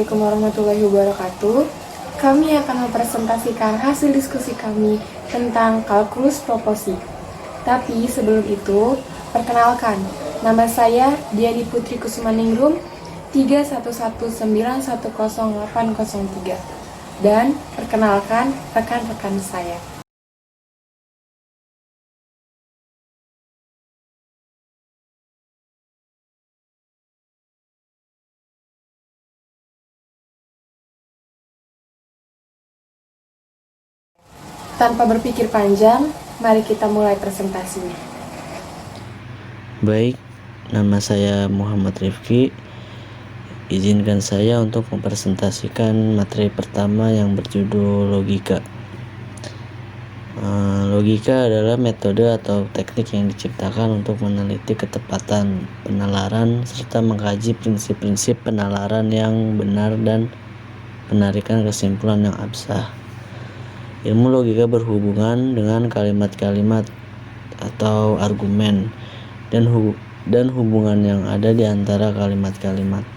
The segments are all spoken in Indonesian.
Assalamualaikum warahmatullahi wabarakatuh. Kami akan mempresentasikan hasil diskusi kami tentang kalkulus proporsi. Tapi sebelum itu, perkenalkan, nama saya Diani Putri Kusumaningrum 311910803. Dan perkenalkan rekan-rekan saya. Tanpa berpikir panjang, mari kita mulai presentasinya. Baik, nama saya Muhammad Rifki. Izinkan saya untuk mempresentasikan materi pertama yang berjudul logika. Logika adalah metode atau teknik yang diciptakan untuk meneliti ketepatan penalaran serta mengkaji prinsip-prinsip penalaran yang benar dan menarikan kesimpulan yang absah. Ilmu logika berhubungan dengan kalimat-kalimat atau argumen dan hubungan yang ada di antara kalimat-kalimat.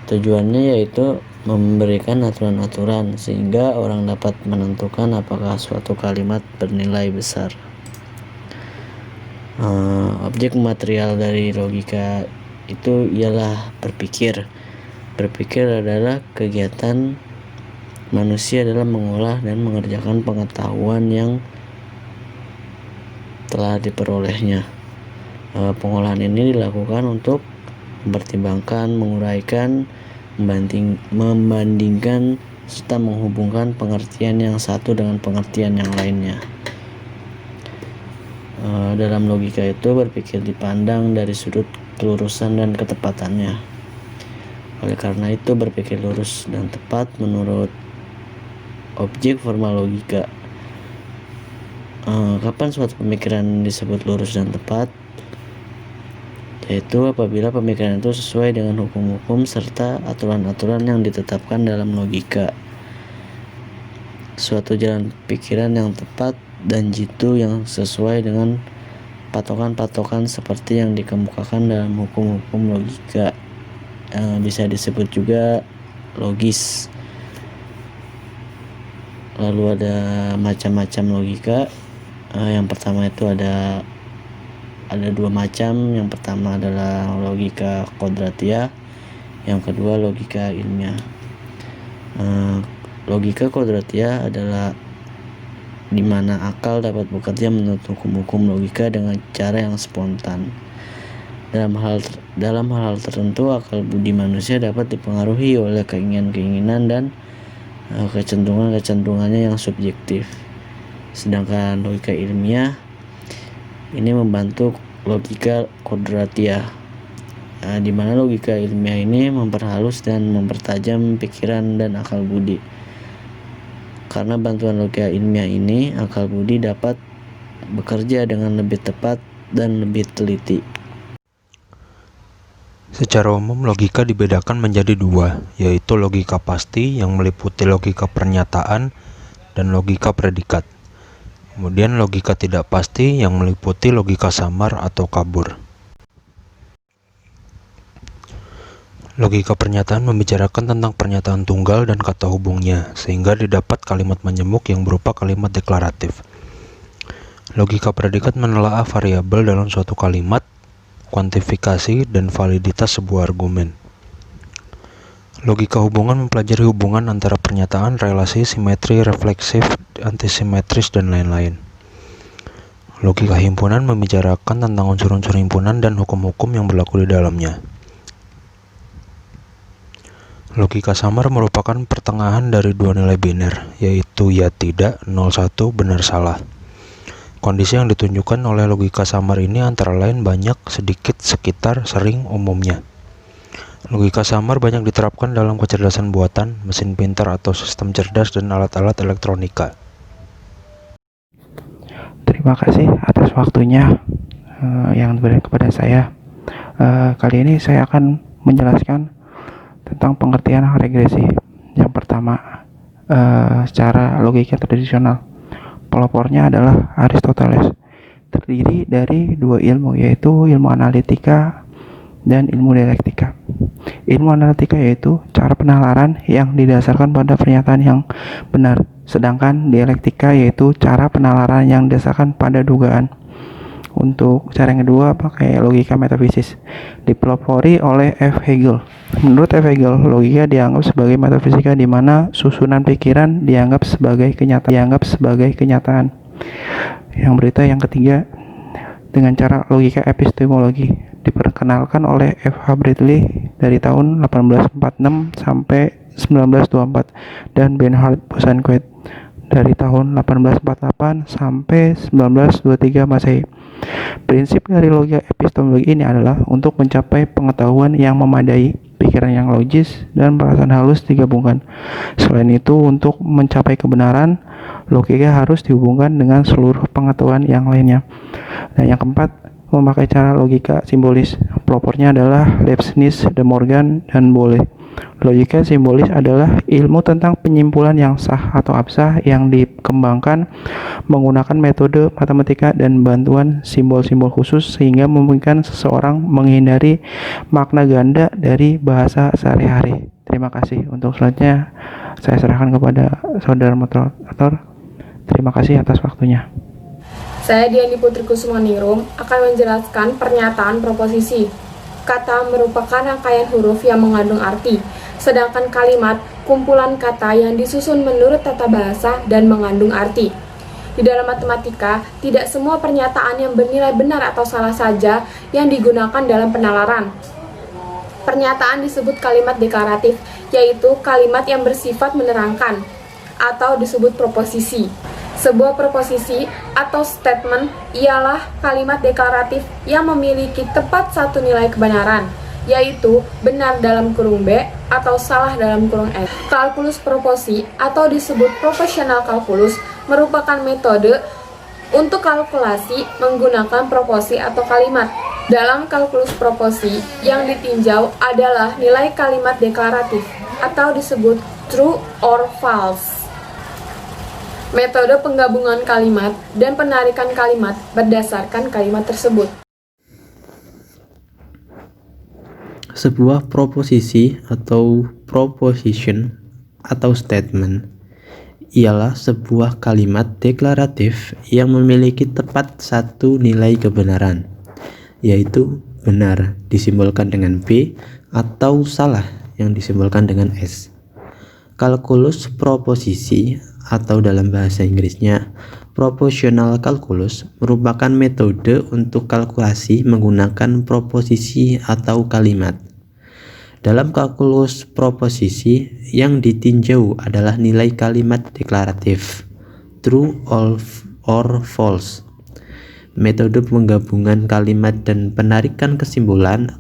Tujuannya yaitu memberikan aturan-aturan sehingga orang dapat menentukan apakah suatu kalimat bernilai besar. Objek material dari logika itu ialah berpikir. Berpikir adalah kegiatan manusia dalam mengolah dan mengerjakan pengetahuan yang telah diperolehnya. Pengolahan ini dilakukan untuk mempertimbangkan, menguraikan, membandingkan, serta menghubungkan pengertian yang satu dengan pengertian yang lainnya. Dalam logika itu, berpikir dipandang dari sudut kelurusan dan ketepatannya. Oleh karena itu, berpikir lurus dan tepat menurut objek formal logika. Kapan suatu pemikiran disebut lurus dan tepat? Yaitu apabila pemikiran itu sesuai dengan hukum-hukum serta aturan-aturan yang ditetapkan dalam logika. Suatu jalan pikiran yang tepat dan jitu yang sesuai dengan patokan-patokan seperti yang dikemukakan dalam hukum-hukum logika. Bisa disebut juga logis. Lalu ada macam-macam logika. Yang pertama itu ada dua macam. Yang pertama adalah logika kodratiah, yang kedua logika ilmiah. Logika kodratiah adalah di mana akal dapat bekerja menurut hukum-hukum logika dengan cara yang spontan. Dalam hal tertentu, akal budi manusia dapat dipengaruhi oleh keinginan-keinginan dan kecenderungannya yang subjektif. Sedangkan logika ilmiah ini membantu logika kodratiah, di mana logika ilmiah ini memperhalus dan mempertajam pikiran dan akal budi. Karena bantuan logika ilmiah ini, akal budi dapat bekerja dengan lebih tepat dan lebih teliti. Secara umum, logika dibedakan menjadi dua, yaitu logika pasti yang meliputi logika pernyataan dan logika predikat. Kemudian logika tidak pasti yang meliputi logika samar atau kabur. Logika pernyataan membicarakan tentang pernyataan tunggal dan kata hubungnya, sehingga didapat kalimat menjemuk yang berupa kalimat deklaratif. Logika predikat menelaah variabel dalam suatu kalimat, kuantifikasi, dan validitas sebuah argumen. Logika hubungan mempelajari hubungan antara pernyataan, relasi, simetri, refleksif, antisimetris, dan lain-lain. Logika himpunan membicarakan tentang unsur-unsur himpunan dan hukum-hukum yang berlaku di dalamnya. Logika samar merupakan pertengahan dari dua nilai biner, yaitu ya tidak, 0-1, benar salah. Kondisi yang ditunjukkan oleh logika samar ini antara lain banyak, sedikit, sekitar, sering, umumnya. Logika samar banyak diterapkan dalam kecerdasan buatan, mesin pintar atau sistem cerdas, dan alat-alat elektronika. Terima kasih atas waktunya yang diberikan kepada saya. Kali ini saya akan menjelaskan tentang pengertian regresi. Yang pertama, secara logika tradisional, pelopornya adalah Aristoteles. Terdiri dari dua ilmu, yaitu ilmu analitika dan ilmu dialektika. Ilmu analitika yaitu cara penalaran yang didasarkan pada pernyataan yang benar, sedangkan dialektika yaitu cara penalaran yang didasarkan pada dugaan. Untuk cara yang kedua pakai logika metafisis, dipelopori oleh F. Hegel. Menurut F. Hegel, logika dianggap sebagai metafisika di mana susunan pikiran dianggap sebagai kenyataan. Yang berita yang ketiga dengan cara logika epistemologi, diperkenalkan oleh F. H. Bradley dari tahun 1846 sampai 1924 dan Bernhard Bosanquet dari tahun 1848 sampai 1923 Masehi. Prinsip dari logika epistemologi ini adalah untuk mencapai pengetahuan yang memadai, pikiran yang logis, dan perasaan halus digabungkan. Selain itu, untuk mencapai kebenaran, logika harus dihubungkan dengan seluruh pengetahuan yang lainnya. Dan yang keempat, memakai cara logika simbolis. Pelopornya adalah Leibniz, De Morgan, dan Boole. Logika simbolis adalah ilmu tentang penyimpulan yang sah atau absah yang dikembangkan menggunakan metode matematika dan bantuan simbol-simbol khusus sehingga memungkinkan seseorang menghindari makna ganda dari bahasa sehari-hari. Terima kasih. Untuk selanjutnya saya serahkan kepada saudara moderator. Terima kasih atas waktunya. Saya Diani Putri Kusumaningrum akan menjelaskan pernyataan proposisi. Kata merupakan rangkaian huruf yang mengandung arti, sedangkan kalimat kumpulan kata yang disusun menurut tata bahasa dan mengandung arti. Di dalam matematika, tidak semua pernyataan yang bernilai benar atau salah saja yang digunakan dalam penalaran. Pernyataan disebut kalimat deklaratif, yaitu kalimat yang bersifat menerangkan, atau disebut proposisi. Sebuah proposisi atau statement ialah kalimat deklaratif yang memiliki tepat satu nilai kebenaran, yaitu benar dalam kurung B atau salah dalam kurung S. Kalkulus proposi atau disebut proporsional kalkulus merupakan metode untuk kalkulasi menggunakan proposi atau kalimat. Dalam kalkulus proposi, yang ditinjau adalah nilai kalimat deklaratif atau disebut true or false. Metode penggabungan kalimat dan penarikan kalimat berdasarkan kalimat tersebut. Sebuah proposisi atau proposition atau statement ialah sebuah kalimat deklaratif yang memiliki tepat satu nilai kebenaran, yaitu benar disimbolkan dengan B atau salah yang disimbolkan dengan S. Kalkulus proposisi atau dalam bahasa Inggrisnya proportional calculus merupakan metode untuk kalkulasi menggunakan proposisi atau kalimat. Dalam kalkulus proposisi, yang ditinjau adalah nilai kalimat deklaratif, true or false. Metode penggabungan kalimat dan penarikan kesimpulan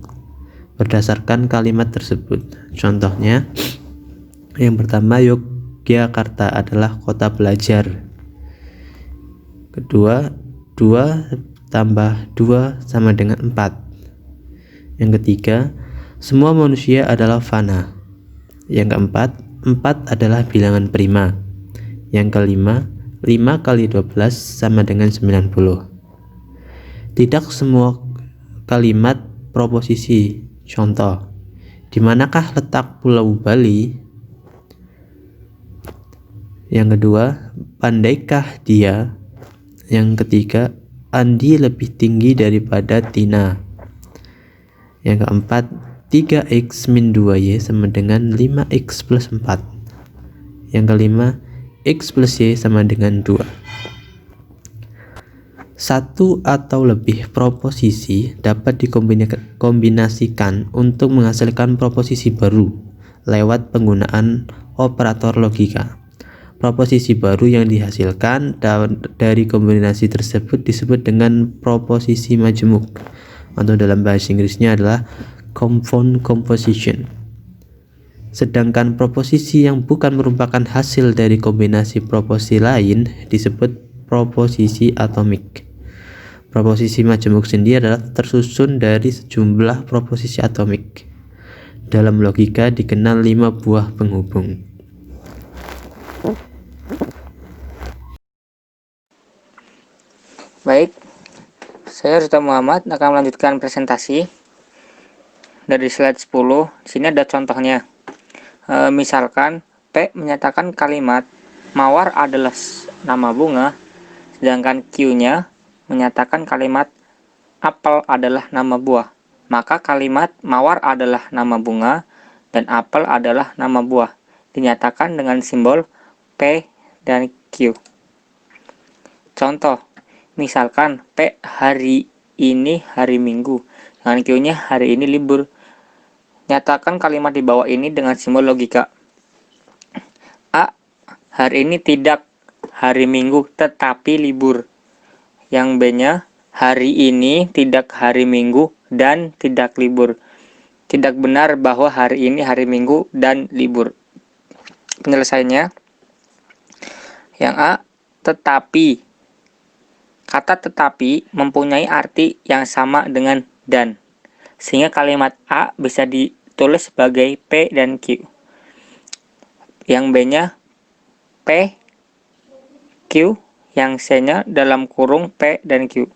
berdasarkan kalimat tersebut. Contohnya, yang pertama, Yogyakarta adalah kota belajar. Kedua, 2 tambah 2 sama dengan 4. Yang ketiga, semua manusia adalah fana. Yang keempat, 4 adalah bilangan prima. Yang kelima, 5 kali 12 sama dengan 90. Tidak semua kalimat proposisi. Contoh, di manakah letak Pulau Bali? Yang kedua, pandaikah dia? Yang ketiga, Andi lebih tinggi daripada Tina. Yang keempat, 3x min 2y sama dengan 5x plus 4. Yang kelima, x plus y sama dengan 2. Satu atau lebih proposisi dapat dikombinasikan untuk menghasilkan proposisi baru lewat penggunaan operator logika. Proposisi baru yang dihasilkan dari kombinasi tersebut disebut dengan proposisi majemuk, atau dalam bahasa Inggrisnya adalah compound composition. Sedangkan proposisi yang bukan merupakan hasil dari kombinasi proposisi lain disebut proposisi atomik. Proposisi majemuk sendiri adalah tersusun dari sejumlah proposisi atomik. Dalam logika dikenal 5 buah penghubung. Baik, saya Rita Muhammad akan melanjutkan presentasi. dari slide 10. Di sini ada contohnya. Misalkan P menyatakan kalimat mawar adalah nama bunga, sedangkan Q-nya menyatakan kalimat apel adalah nama buah. Maka kalimat mawar adalah nama bunga dan apel adalah nama buah dinyatakan dengan simbol P dan Q. Contoh, misalkan P hari ini hari Minggu, dengan Q-nya hari ini libur. Nyatakan kalimat di bawah ini dengan simbol logika. A. Hari ini tidak hari Minggu tetapi libur. Yang B-nya, hari ini tidak hari Minggu dan tidak libur. Tidak benar bahwa hari ini hari Minggu dan libur. Penyelesaiannya, yang A, tetapi. Kata tetapi mempunyai arti yang sama dengan dan, sehingga kalimat A bisa ditulis sebagai P dan Q. Yang B-nya P, Q, yang C-nya dalam kurung P dan Q.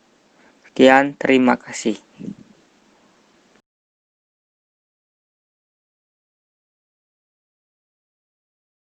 Sekian, terima kasih.